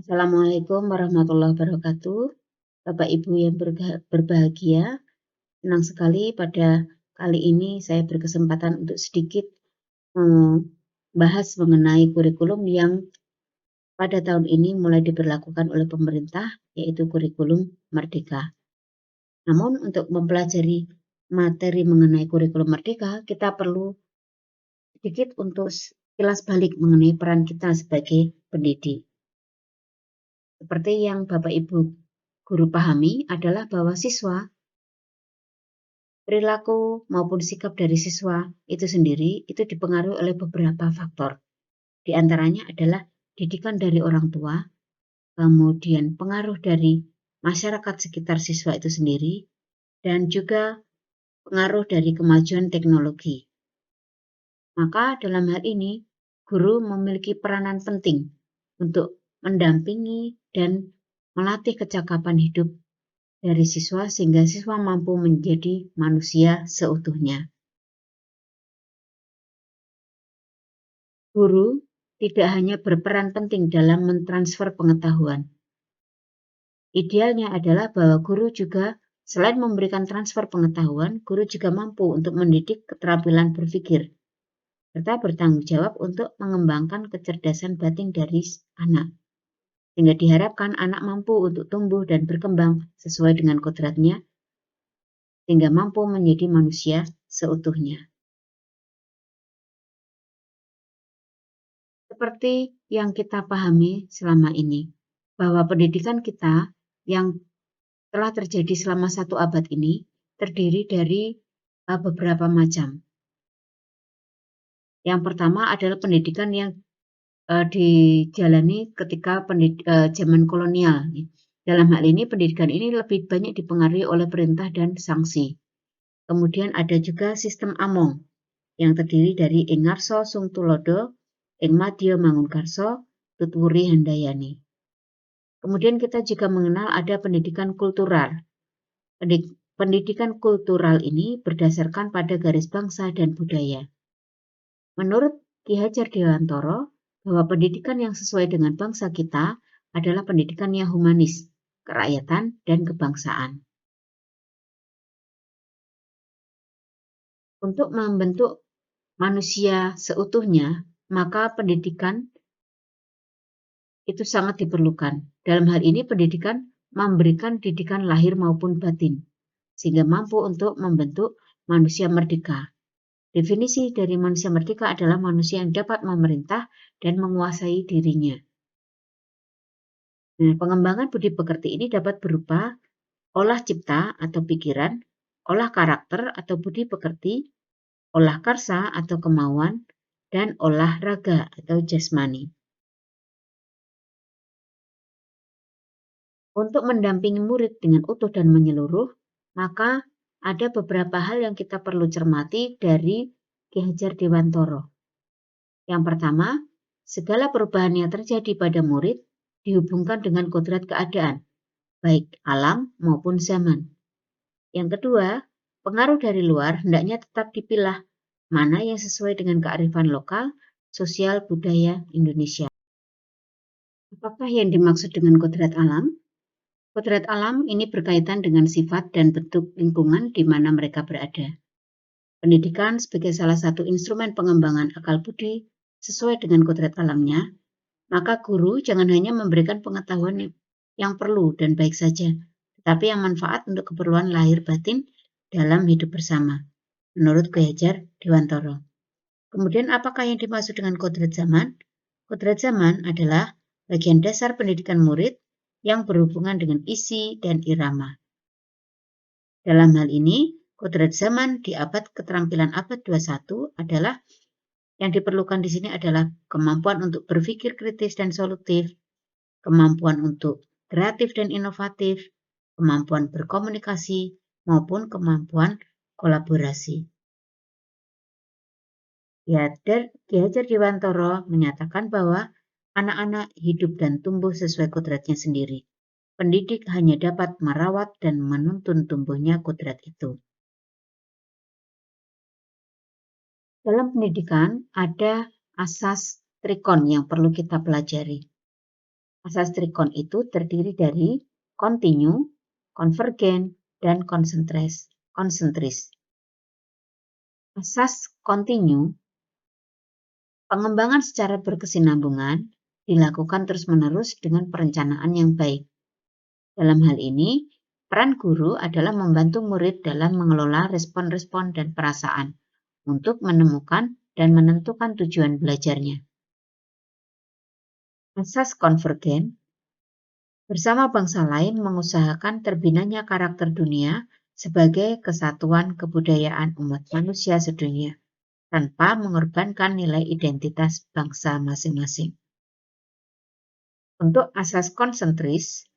Assalamualaikum warahmatullahi wabarakatuh. Bapak Ibu yang berbahagia, senang sekali pada kali ini saya berkesempatan untuk sedikit membahas mengenai kurikulum yang pada tahun ini mulai diberlakukan oleh pemerintah, yaitu kurikulum Merdeka. Namun untuk mempelajari materi mengenai kurikulum Merdeka, kita perlu sedikit untuk kilas balik mengenai peran kita sebagai pendidik. Seperti yang Bapak Ibu guru pahami adalah bahwa perilaku maupun sikap dari siswa itu sendiri itu dipengaruhi oleh beberapa faktor. Di antaranya adalah didikan dari orang tua, kemudian pengaruh dari masyarakat sekitar siswa itu sendiri, dan juga pengaruh dari kemajuan teknologi. Maka dalam hal ini, guru memiliki peranan penting untuk mendampingi dan melatih kecakapan hidup dari siswa sehingga siswa mampu menjadi manusia seutuhnya. Guru tidak hanya berperan penting dalam mentransfer pengetahuan. Idealnya adalah bahwa guru juga selain memberikan transfer pengetahuan, guru juga mampu untuk mendidik keterampilan berpikir, serta bertanggung jawab untuk mengembangkan kecerdasan batin dari anak. Sehingga diharapkan anak mampu untuk tumbuh dan berkembang sesuai dengan kodratnya, sehingga mampu menjadi manusia seutuhnya. Seperti yang kita pahami selama ini, bahwa pendidikan kita yang telah terjadi selama 1 abad ini terdiri dari beberapa macam. Yang pertama adalah pendidikan yang dijalani ketika zaman kolonial. Dalam hal ini pendidikan ini lebih banyak dipengaruhi oleh perintah dan sanksi. Kemudian ada juga sistem Among yang terdiri dari Ing Ngarso Sung Tulodo, Ing Madya Mangunkarso, Tutwuri Handayani. Kemudian kita juga mengenal ada pendidikan kultural. Pendidikan kultural ini berdasarkan pada garis bangsa dan budaya. Menurut Ki Hajar Dewantoro, bahwa pendidikan yang sesuai dengan bangsa kita adalah pendidikan yang humanis, kerakyatan, dan kebangsaan. Untuk membentuk manusia seutuhnya, maka pendidikan itu sangat diperlukan. Dalam hal ini pendidikan memberikan didikan lahir maupun batin, sehingga mampu untuk membentuk manusia merdeka. Definisi dari manusia merdeka adalah manusia yang dapat memerintah dan menguasai dirinya. Nah, pengembangan budi pekerti ini dapat berupa olah cipta atau pikiran, olah karakter atau budi pekerti, olah karsa atau kemauan, dan olah raga atau jasmani. Untuk mendampingi murid dengan utuh dan menyeluruh, maka ada beberapa hal yang kita perlu cermati dari Ki Hajar Dewantoro. Yang pertama, segala perubahan yang terjadi pada murid dihubungkan dengan kodrat keadaan, baik alam maupun zaman. Yang kedua, pengaruh dari luar hendaknya tetap dipilah mana yang sesuai dengan kearifan lokal, sosial, budaya Indonesia. Apakah yang dimaksud dengan kodrat alam? Kodrat alam ini berkaitan dengan sifat dan bentuk lingkungan di mana mereka berada. Pendidikan sebagai salah satu instrumen pengembangan akal budi sesuai dengan kodrat alamnya, maka guru jangan hanya memberikan pengetahuan yang perlu dan baik saja, tetapi yang manfaat untuk keperluan lahir batin dalam hidup bersama, menurut Ki Hajar Dewantoro. Kemudian apakah yang dimaksud dengan kodrat zaman? Kodrat zaman adalah bagian dasar pendidikan murid yang berhubungan dengan isi dan irama. Dalam hal ini, kodrat zaman di abad keterampilan abad 21 adalah yang diperlukan di sini adalah kemampuan untuk berpikir kritis dan solutif, kemampuan untuk kreatif dan inovatif, kemampuan berkomunikasi, maupun kemampuan kolaborasi. Ki Hajar Dewantoro menyatakan bahwa anak-anak hidup dan tumbuh sesuai kodratnya sendiri. Pendidik hanya dapat merawat dan menuntun tumbuhnya kodrat itu. Dalam pendidikan ada asas trikon yang perlu kita pelajari. Asas trikon itu terdiri dari kontinu, konvergen, dan konsentris. Asas kontinu, pengembangan secara berkesinambungan dilakukan terus-menerus dengan perencanaan yang baik. Dalam hal ini, peran guru adalah membantu murid dalam mengelola respon-respon dan perasaan untuk menemukan dan menentukan tujuan belajarnya. Asas konvergen, bersama bangsa lain mengusahakan terbinanya karakter dunia sebagai kesatuan kebudayaan umat manusia sedunia, tanpa mengorbankan nilai identitas bangsa masing-masing. Untuk asas konsentris,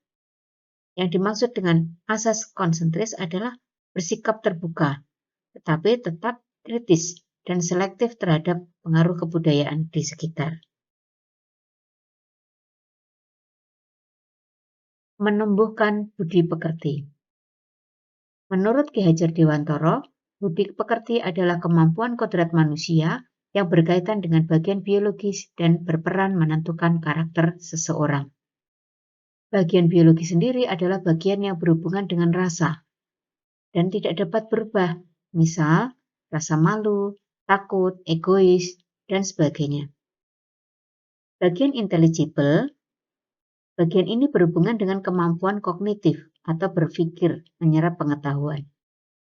yang dimaksud dengan asas konsentris adalah bersikap terbuka, tetapi tetap kritis dan selektif terhadap pengaruh kebudayaan di sekitar. Menumbuhkan budi pekerti. Menurut Ki Hajar Dewantara, budi pekerti adalah kemampuan kodrat manusia yang berkaitan dengan bagian biologis dan berperan menentukan karakter seseorang. Bagian biologi sendiri adalah bagian yang berhubungan dengan rasa dan tidak dapat berubah, misal rasa malu, takut, egois, dan sebagainya. Bagian intelligible, bagian ini berhubungan dengan kemampuan kognitif atau berpikir menyerap pengetahuan.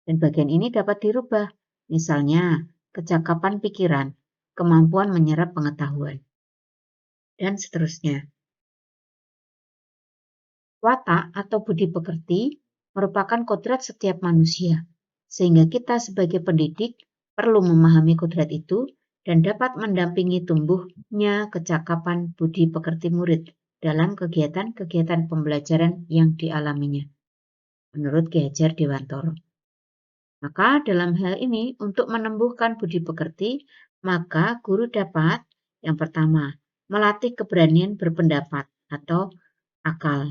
Dan bagian ini dapat dirubah, misalnya kecakapan pikiran, kemampuan menyerap pengetahuan, dan seterusnya. Watak atau budi pekerti merupakan kodrat setiap manusia, sehingga kita sebagai pendidik perlu memahami kodrat itu dan dapat mendampingi tumbuhnya kecakapan budi pekerti murid dalam kegiatan-kegiatan pembelajaran yang dialaminya, menurut Ki Hajar Dewantara. Maka dalam hal ini, untuk menumbuhkan budi pekerti, maka guru dapat, yang pertama, melatih keberanian berpendapat atau akal.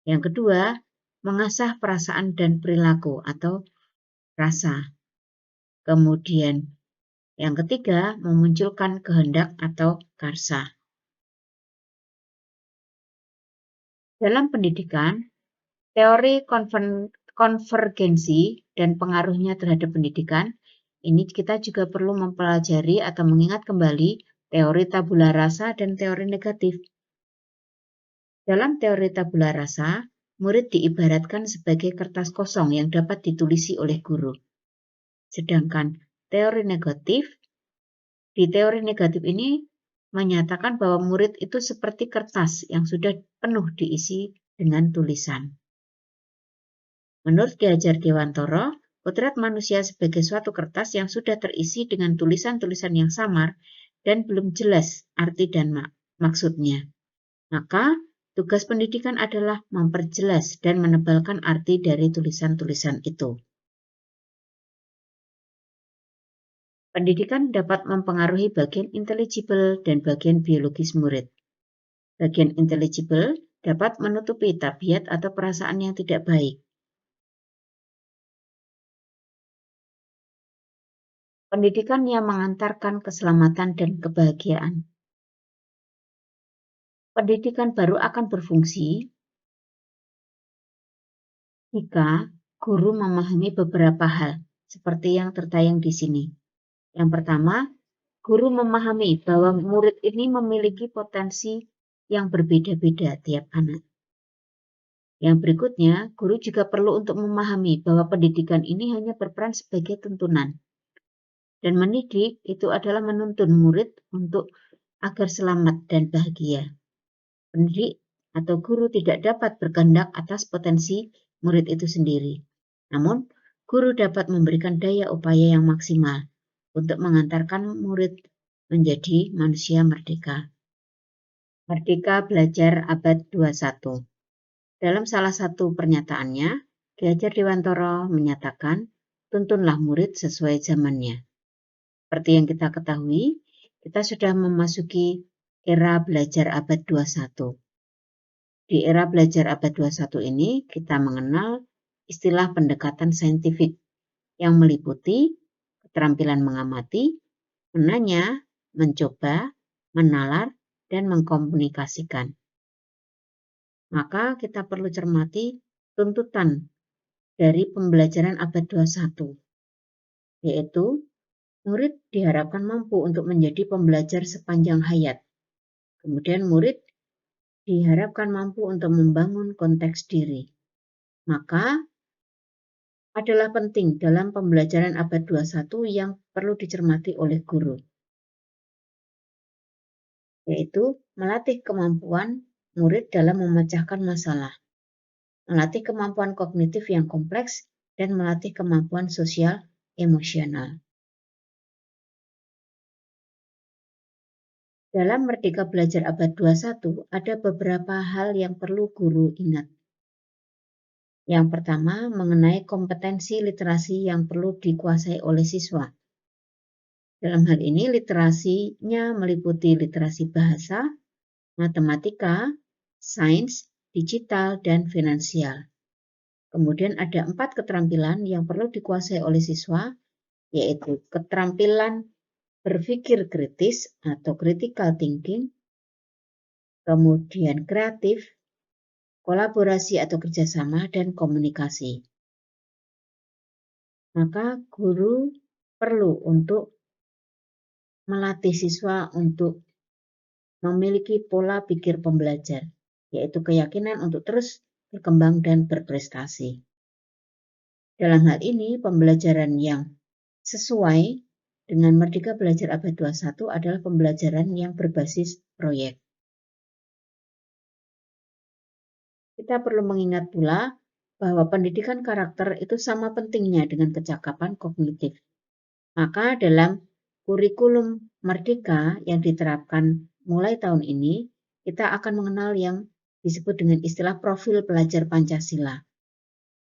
Yang kedua, mengasah perasaan dan perilaku atau rasa. Kemudian, yang ketiga, memunculkan kehendak atau karsa. Dalam pendidikan, teori konvergensi dan pengaruhnya terhadap pendidikan, ini kita juga perlu mempelajari atau mengingat kembali teori tabula rasa dan teori negatif. Dalam teori tabula rasa, murid diibaratkan sebagai kertas kosong yang dapat ditulisi oleh guru. Sedangkan di teori negatif ini menyatakan bahwa murid itu seperti kertas yang sudah penuh diisi dengan tulisan. Menurut Ki Hajar Dewantara, kodrat manusia sebagai suatu kertas yang sudah terisi dengan tulisan-tulisan yang samar dan belum jelas arti dan maksudnya. Maka, tugas pendidikan adalah memperjelas dan menebalkan arti dari tulisan-tulisan itu. Pendidikan dapat mempengaruhi bagian intelligible dan bagian biologis murid. Bagian intelligible dapat menutupi tabiat atau perasaan yang tidak baik. Pendidikan yang mengantarkan keselamatan dan kebahagiaan. Pendidikan baru akan berfungsi jika guru memahami beberapa hal, seperti yang tertayang di sini. Yang pertama, guru memahami bahwa murid ini memiliki potensi yang berbeda-beda tiap anak. Yang berikutnya, guru juga perlu untuk memahami bahwa pendidikan ini hanya berperan sebagai tuntunan. Dan mendidik itu adalah menuntun murid untuk agar selamat dan bahagia. Pendidik atau guru tidak dapat berkehendak atas potensi murid itu sendiri. Namun, guru dapat memberikan daya upaya yang maksimal untuk mengantarkan murid menjadi manusia merdeka. Merdeka Belajar Abad 21. Dalam salah satu pernyataannya, Ki Hajar Dewantara menyatakan, tuntunlah murid sesuai zamannya. Seperti yang kita ketahui, kita sudah memasuki era belajar abad 21. Di era belajar abad 21 ini, kita mengenal istilah pendekatan saintifik yang meliputi keterampilan mengamati, menanya, mencoba, menalar, dan mengkomunikasikan. Maka kita perlu cermati tuntutan dari pembelajaran abad 21, yaitu murid diharapkan mampu untuk menjadi pembelajar sepanjang hayat. Kemudian murid diharapkan mampu untuk membangun konteks diri. Maka adalah penting dalam pembelajaran abad 21 yang perlu dicermati oleh guru, yaitu melatih kemampuan murid dalam memecahkan masalah, melatih kemampuan kognitif yang kompleks, dan melatih kemampuan sosial emosional. Dalam Merdeka Belajar abad 21, ada beberapa hal yang perlu guru ingat. Yang pertama, mengenai kompetensi literasi yang perlu dikuasai oleh siswa. Dalam hal ini, literasinya meliputi literasi bahasa, matematika, sains, digital, dan finansial. Kemudian ada 4 keterampilan yang perlu dikuasai oleh siswa, yaitu keterampilan berpikir kritis atau critical thinking, kemudian kreatif, kolaborasi atau kerjasama, dan komunikasi. Maka guru perlu untuk melatih siswa untuk memiliki pola pikir pembelajar, yaitu keyakinan untuk terus berkembang dan berprestasi. Dalam hal ini, pembelajaran yang sesuai dengan Merdeka Belajar abad 21 adalah pembelajaran yang berbasis proyek. Kita perlu mengingat pula bahwa pendidikan karakter itu sama pentingnya dengan kecakapan kognitif. Maka dalam kurikulum Merdeka yang diterapkan mulai tahun ini, kita akan mengenal yang disebut dengan istilah profil pelajar Pancasila,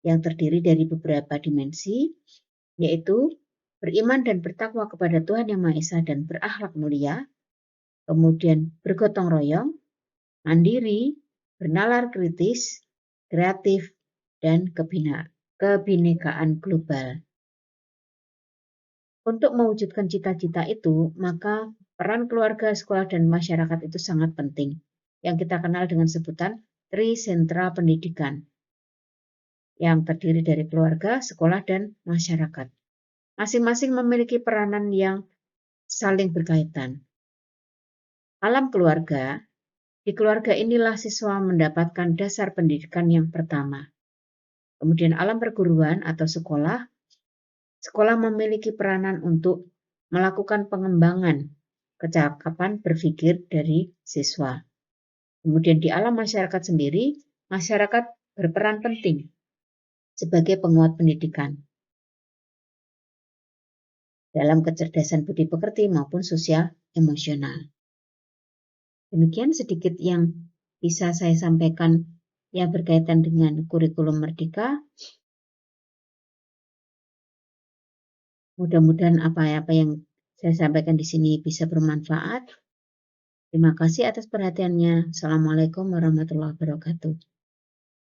yang terdiri dari beberapa dimensi, yaitu beriman dan bertakwa kepada Tuhan Yang Maha Esa dan berakhlak mulia, kemudian bergotong royong, mandiri, bernalar kritis, kreatif, dan kebinekaan global. Untuk mewujudkan cita-cita itu, maka peran keluarga, sekolah, dan masyarakat itu sangat penting, yang kita kenal dengan sebutan Trisentra Pendidikan, yang terdiri dari keluarga, sekolah, dan masyarakat. Masing-masing memiliki peranan yang saling berkaitan. Alam keluarga, di keluarga inilah siswa mendapatkan dasar pendidikan yang pertama. Kemudian alam perguruan atau sekolah, sekolah memiliki peranan untuk melakukan pengembangan kecakapan berpikir dari siswa. Kemudian di alam masyarakat sendiri, masyarakat berperan penting sebagai penguat pendidikan dalam kecerdasan budi pekerti maupun sosial emosional. Demikian sedikit yang bisa saya sampaikan yang berkaitan dengan kurikulum Merdeka. Mudah-mudahan apa-apa yang saya sampaikan di sini bisa bermanfaat. Terima kasih atas perhatiannya. Assalamualaikum warahmatullahi wabarakatuh.